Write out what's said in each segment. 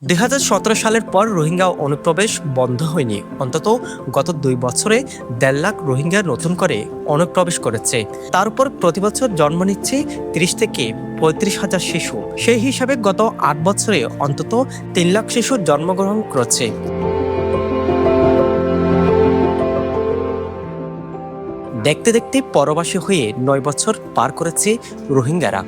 2017 সালের পর রোহিঙ্গা অনুপ্রবেশ বন্ধ হয়নি। অন্তত গত 2 বছরে 1.5 লাখ রোহিঙ্গা নতুন করে অনুপ্রবেশ করেছে। তার উপর প্রতিবছর জন্ম নিচ্ছে 30 থেকে 35 হাজার শিশু। সেই হিসাবে গত 8 বছরে অন্তত 3 লাখ শিশু জন্মগ্রহণ করেছে। দেখতে দেখতে পরবাসী হয়ে 9 বছর পার করেছে রোহিঙ্গারা।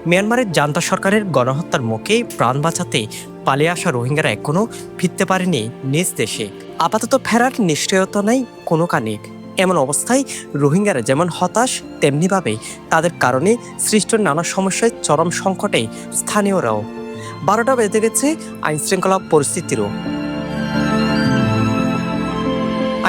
মিয়ানমারের জান্তা সরকারের গণহত্যার মুখে প্রাণ বাঁচাতে পালিয়ে আসা রোহিঙ্গারা এখনও ফিরতে পারেনি নিজ দেশে। আপাতত ফেরার নিশ্চয়তা নেই কোনো কানে। এমন অবস্থায় রোহিঙ্গারা যেমন হতাশ, তেমনিভাবে তাদের কারণে সৃষ্ট নানা সমস্যায় চরম সংকটে স্থানীয়রাও। 12টা বেজে গেছে আইনশৃঙ্খলা পরিস্থিতিরও।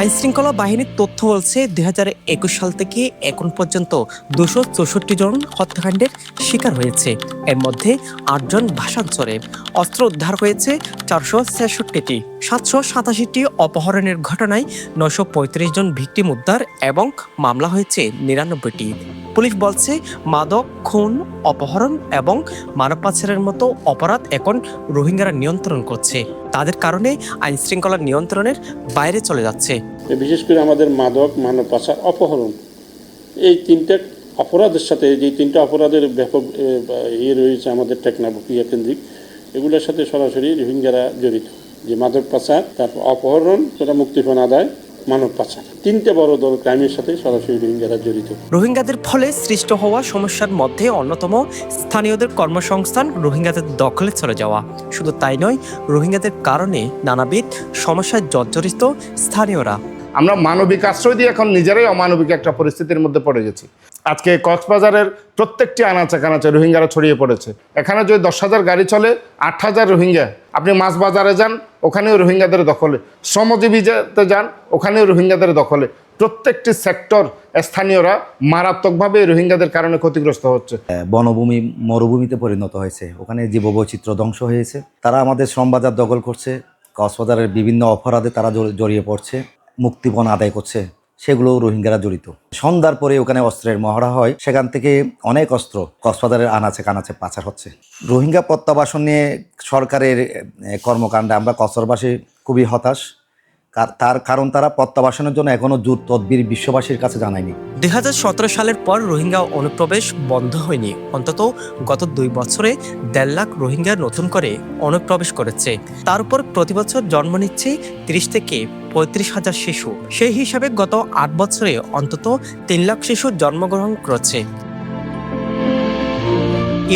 আইনশৃঙ্খলা বাহিনীর তথ্য বলছে 2021 সাল থেকে এখন পর্যন্ত 264 জন হত্যাকাণ্ডের শিকার হয়েছে। এর মধ্যে 8 জন ভাসানচরে। অস্ত্র উদ্ধার হয়েছে 466টি। 787টি অপহরণের ঘটনায় 935 জন ভিকটিম উদ্ধার এবং মামলা হয়েছে 99টি। পুলিশ বলছে মাদক, খুন, অপহরণ এবং মানব পাচারের মতো অপরাধ এখন রোহিঙ্গারা নিয়ন্ত্রণ করছে। তাদের কারণে আইনশৃঙ্খলা নিয়ন্ত্রণের বাইরে চলে যাচ্ছে। বিশেষ করে আমাদের মাদক, মানব পাচার, অপহরণ, এই তিনটা অপরাধের সাথে যে তিনটা অপরাধের ব্যাপক রয়েছে আমাদের টেকনাফ ক্রিয়া কেন্দ্রিক, এগুলোর সাথে সরাসরি রোহিঙ্গারা জড়িত। যে মাদক পাচার, তারপর অপহরণ, সেটা মুক্তিপণ আদায়, মানব পাচার, তিনটে বড় দল ক্রাইমের সাথে সরাসরি রোহিঙ্গারা জড়িত। রোহিঙ্গাদের ফলে সৃষ্ট হওয়া সমস্যার মধ্যে অন্যতম স্থানীয়দের কর্মসংস্থান রোহিঙ্গাদের দখলে চলে যাওয়া। শুধু তাই নয়, রোহিঙ্গাদের কারণে নানাবিধ সমস্যায় জর্জরিত স্থানীয়রা। আমরা মানবিক আশ্রয় দিয়ে এখন নিজেরাই অমানবিক একটা পরিস্থিতির মধ্যে পড়ে গেছি। আজকে কক্সবাজারের প্রত্যেকটি আনাচে কানাচে রোহিঙ্গারা ছড়িয়ে পড়েছে। এখানে যদি 10,000 গাড়ি চলে, 8,000 রোহিঙ্গা। আপনি মাছ বাজারে যান, ওখানেও রোহিঙ্গাদের দখলে। শ্রমজীবীতে যান, ওখানেও রোহিঙ্গাদের দখলে। প্রত্যেকটি সেক্টর স্থানীয়রা মারাত্মকভাবে রোহিঙ্গাদের কারণে ক্ষতিগ্রস্ত হচ্ছে। বনভূমি মরুভূমিতে পরিণত হয়েছে, ওখানে জীববৈচিত্র্য ধ্বংস হয়েছে। তারা আমাদের শ্রমবাজার দখল করছে, কক্সবাজারের বিভিন্ন অপরাধে তারা জড়িয়ে পড়ছে, মুক্তিপণ আদায় করছে, সেগুলো রোহিঙ্গারা জড়িত। সন্ধ্যার পরে ওখানে অস্ত্রের মহড়া হয়, সেখান থেকে অনেক অস্ত্র কক্সবাজারের আনাচে কানাচে পাচার হচ্ছে। রোহিঙ্গা প্রত্যাবাসন নিয়ে সরকারের কর্মকাণ্ডে আমরা কক্সবাজারবাসী খুবই হতাশ। তার কারণ তারা প্রত্যাবাসনের জন্য এখনো জোর তদবির বিশ্ববাসীর কাছে জানায়নি। 2017 সালের পর রোহিঙ্গা অনুপ্রবেশ বন্ধ হয়নি। অন্তত গত 2 বছরে 1.5 লাখ রোহিঙ্গা নতুন করে অনুপ্রবেশ করেছে। তার উপর প্রতিবছর জন্ম নিচ্ছে 30 থেকে 35 হাজার শিশু। সেই হিসাবে গত 8 বছরে অন্তত 3 লাখ শিশু জন্মগ্রহণ করেছে।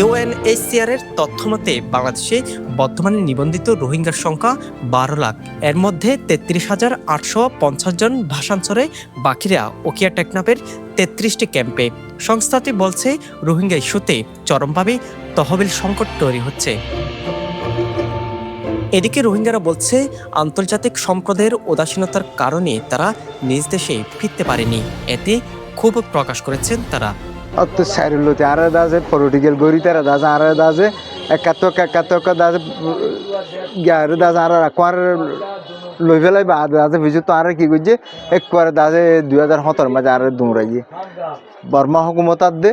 UNHCR এর তথ্য মতে বাংলাদেশে বর্তমানে নিবন্ধিত রোহিঙ্গার সংখ্যা 12 লাখ। এর মধ্যে 33,850 জন ভাসানচরে, বাকিরা ওকিয়া টেকনাফের 33টি ক্যাম্পে। সংস্থাটি বলছে রোহিঙ্গা ইস্যুতে চরমভাবে তহবিল সংকট তৈরি হচ্ছে। এদিকে রোহিঙ্গারা বলছে আন্তর্জাতিক সম্প্রদায়ের উদাসীনতার কারণে তারা নিজ দেশে ফিরতে পারেনি। এতে ক্ষোভ প্রকাশ করেছেন তারা। অত সাইরুলতে আর দাজে পলিটিক্যাল গরিতারা দাজে আর দাজে একাত্তক দাজে গ্যার দাজে আর আকবার লই ফেলাই বা দাজে ভিজু তো আর কি কইছে একবার দাজে 2017 মাঝে আর দুমরাইয়ে বর্মা হুকুমতাত দে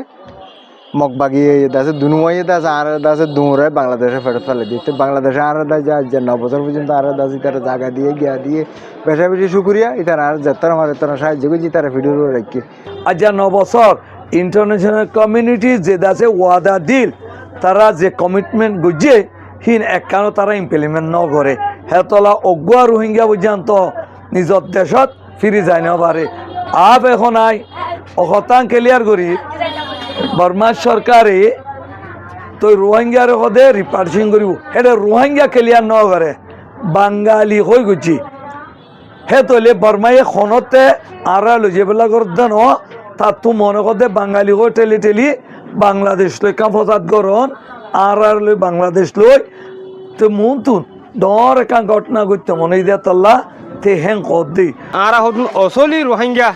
মগবাগি দাজে দুনুয়াইয়ে দাজে আর দাজে দুমরাই বাংলাদেশে ফেরত ফেলে দিতে। বাংলাদেশে আর দাজে যে 9 বছর পর্যন্ত আর দাজে তারা জায়গা দিয়ে গিয়া দিয়ে বেশা বেশি শুকরিয়া ইতার আর যেতার আমাদের তারা সাহায্য করছি তারা ভিডিও রাখি। আজ 9 বছর ইন্টারন্যাশনাল কমিউনিটি যে আছে ওয়াদা দিল, তারা যে কমিটমেন্ট গুজে হিন একানো তারা ইমপ্লিমেন্ট ন করে। হেতলা অগুয়া রোহিঙ্গা পর্যন্ত নিজর দেশত ফিরি যায় না পারে। আপ এখন আই অকতাং ক্লিয়ার করি বর্মা সরকারে তো রোহিঙ্গার সদে রিপার্টিং করিব। এটা রোহিঙ্গা ক্লিয়ার ন করে, বাঙালি হয়ে গুছি হে তলে বর্মায়ে খনতে আর যেবিলাকৰ দেন তাত তো মনে করতে বাঙালি হয়ে ঠেলি ঠেলি বাংলাদেশ লই কাফজাত গরণ আর লই বাংলাদেশ লই তো মন তুন ডর একা ঘটনা করতে মনে দিয়া তল্লা তে হ্যাং কর দি আর এখন অসলি রোহিঙ্গা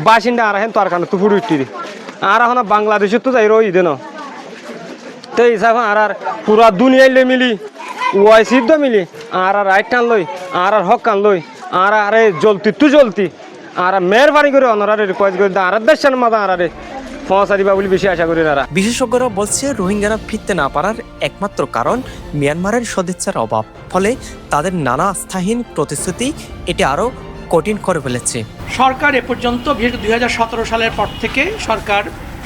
বাসিন্দা আর হেন তোর কারণে তো ফুটুটি আর এখন বাংলাদেশে তো যাই রই দেন তো হিসাব আর পুরা দুনিয়ায় মিলি ওয়াইসিদ মিলি আর রাইট টান লই আর হক কান লই আর আরে জলতি তু জলতি আর মেহরবানি করে অনারে রিকোয়েস্ট করে আর দেশের মাথা আরে পৌঁছাদিবা বলে বেশি আশা করি না। বিশেষজ্ঞরা বলছে রোহিঙ্গারা ফিরতে না পারার একমাত্র কারণ মিয়ানমারের সদিচ্ছার অভাব, ফলে তাদের নানা আস্থাহীন প্রতিশ্রুতি এটি আরও কঠিন করে ফেলেছে। সরকার এ পর্যন্ত বিশেষ করে 2017 সালের পর থেকে সরকার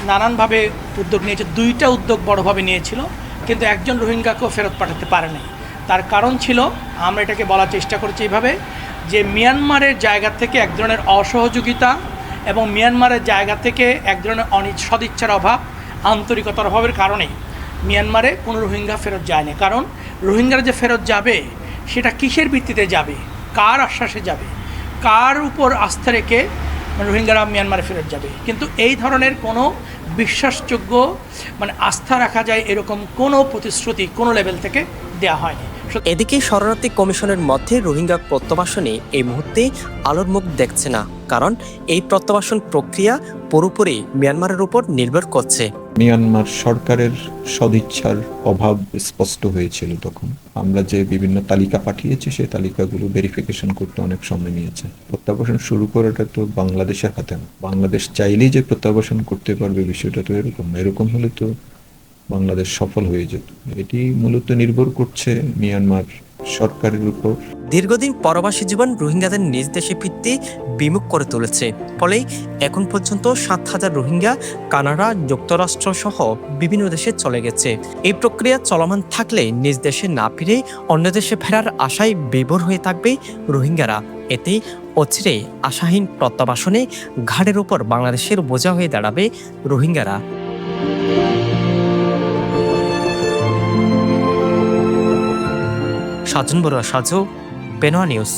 নানানভাবে উদ্যোগ নিয়েছে। 2টা উদ্যোগ বড়ভাবে নিয়েছিল, কিন্তু একজন রোহিঙ্গাকেও ফেরত পাঠাতে পারেনি। তার কারণ ছিল, আমরা এটাকে বলার চেষ্টা করেছি এইভাবে, যে মিয়ানমারের জায়গা থেকে এক ধরনের অসহযোগিতা এবং মিয়ানমারের জায়গা থেকে এক ধরনের সদিচ্ছার অভাব, আন্তরিকতার অভাবের কারণেই মিয়ানমারে কোনো রোহিঙ্গা ফেরত যায়নি। কারণ রোহিঙ্গারা যে ফেরত যাবে সেটা কিসের ভিত্তিতে যাবে, কার আশ্বাসে যাবে, কার উপর আস্থা রেখে রোহিঙ্গারা মিয়ানমারে ফেরত যাবে। কিন্তু এই ধরনের কোনো বিশ্বাসযোগ্য আস্থা রাখা যায় এরকম কোনো প্রতিশ্রুতি কোনো লেভেল থেকে দেওয়া হয়নি। এদিকে শরণার্থী কমিশনের মধ্যে রোহিঙ্গা প্রত্যাবাসনে এই মুহূর্তে আলোর মুখ দেখছে না, কারণ এই প্রত্যাবাসন প্রক্রিয়া পুরোপুরি মিয়ানমারের উপর নির্ভর করছে। মিয়ানমার সরকারের সদিচ্ছার অভাব স্পষ্ট হয়েছিল। তখন আমরা যে বিভিন্ন তালিকা পাঠিয়েছি সেই তালিকাগুলো ভেরিফিকেশন করতে অনেক সময় নিয়েছে। প্রত্যাবাসন শুরু করাটা তো বাংলাদেশের হাতে না। বাংলাদেশ চাইলেই যে প্রত্যাবাসন করতে পারবে বিষয়টা তো এরকম হলে তো বাংলাদেশ সফল হয়ে যেত। এটি মূলত নির্ভর করছে মিয়ানমার সরকারের উপর। দীর্ঘদিন পরবাসী জীবন রোহিঙ্গাদের নিজ দেশে ফিরতে বিমুখ করে তুলেছে, ফলে এখন পর্যন্ত 7,000 রোহিঙ্গা কানাডা, যুক্তরাষ্ট্র সহ বিভিন্ন দেশে চলে গেছে। এই প্রক্রিয়া চলমান থাকলে নিজ দেশে না ফিরে অন্য দেশে ফেরার আশায় বিভোর হয়ে থাকবে রোহিঙ্গারা। এতে অচিরে আশাহীন প্রত্যাবাসনে ঘাড়ের উপর বাংলাদেশের বোঝা হয়ে দাঁড়াবে রোহিঙ্গারা। সাজন বড়ুয়া, সাজু, পেনোয়া নিউজ।